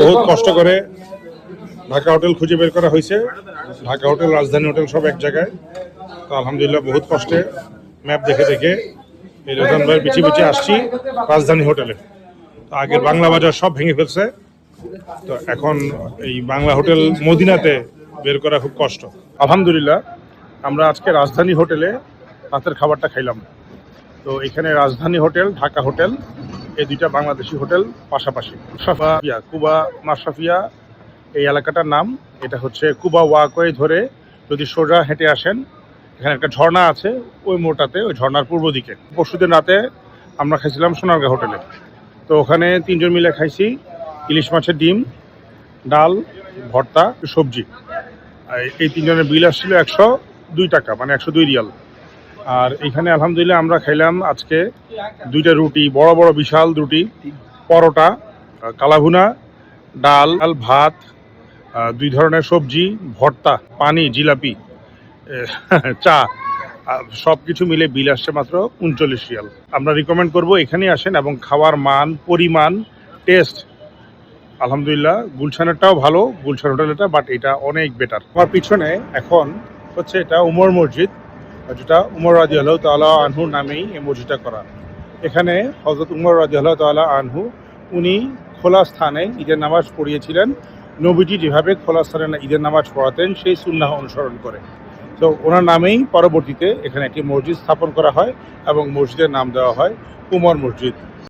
বহুত কষ্ট করে ঢাকা হোটেল খুঁজে বের করা হয়েছে। ঢাকা হোটেল, রাজধানী হোটেল সব এক জায়গায়। তো আলহামদুলিল্লাহ বহুত কষ্টে ম্যাপ দেখে দেখে এই রোজান ভাইয়ের পিছিয়ে পিছিয়ে আসছি রাজধানী হোটেলে। তো আগের বাংলা বাজার সব ভেঙে ফেলছে। তো এখন এই বাংলা হোটেল মদিনাতে বের করা খুব কষ্ট। আলহামদুলিল্লাহ আমরা আজকে রাজধানী হোটেলে রাতের খাবারটা খাইলাম। তো এখানে রাজধানী হোটেল, ঢাকা হোটেল, এই দুইটা বাংলাদেশি হোটেল পাশাপাশি। কুবা মাশরাফিয়া এই এলাকাটার নাম। এটা হচ্ছে কুবা ওয়াকওয়ে ধরে যদি সোজা হেঁটে আসেন, এখানে একটা ঝর্ণা আছে ওই মোড়টাতে, ওই ঝর্ণার পূর্ব দিকে। পরশুদিন রাতে আমরা খাইছিলাম সোনারগাঁ হোটেলে। তো ওখানে তিনজন মিলে খাইছি ইলিশ মাছের ডিম, ডাল, ভর্তা, সবজি। এই তিনজনের বিল আসছিল 102 টাকা, মানে 102 রিয়াল। আর এখানে আলহামদুলিল্লাহ আমরা খাইলাম আজকে দুইটা রুটি, বড় বড় বিশাল রুটি, পরোটা, কালাভুনা, ডাল, ভাত, দুই ধরনের সবজি, ভর্তা, পানি, জিলাপি, চা, সব কিছু মিলে বিল আসছে মাত্র 39 রিয়াল। আমরা রিকমেন্ড করব এখানেই আসেন, এবং খাওয়ার মান, পরিমাণ, টেস্ট আলহামদুলিল্লাহ গুলশানেরটাও ভালো, গুলশান হোটেলটা, বাট এটা অনেক বেটার। আমার পিছনে এখন হচ্ছে এটা উমর মসজিদ, যেটা উমর রাদিয়াল্লাহু তাআলা আনহু নামেই এই মসজিদটা করা। এখানে হযরত উমর রাদিয়াল্লাহু তাআলা আনহু উনি খোলা স্থানে ঈদের নামাজ পড়িয়েছিলেন। নবীজি যেভাবে খোলা স্থানে ঈদের নামাজ পড়াতেন সেই সুন্নাহ অনুসরণ করে। তো ওনার নামেই পরবর্তীতে এখানে একটি মসজিদ স্থাপন করা হয় এবং মসজিদের নাম দেওয়া হয় উমর মসজিদ।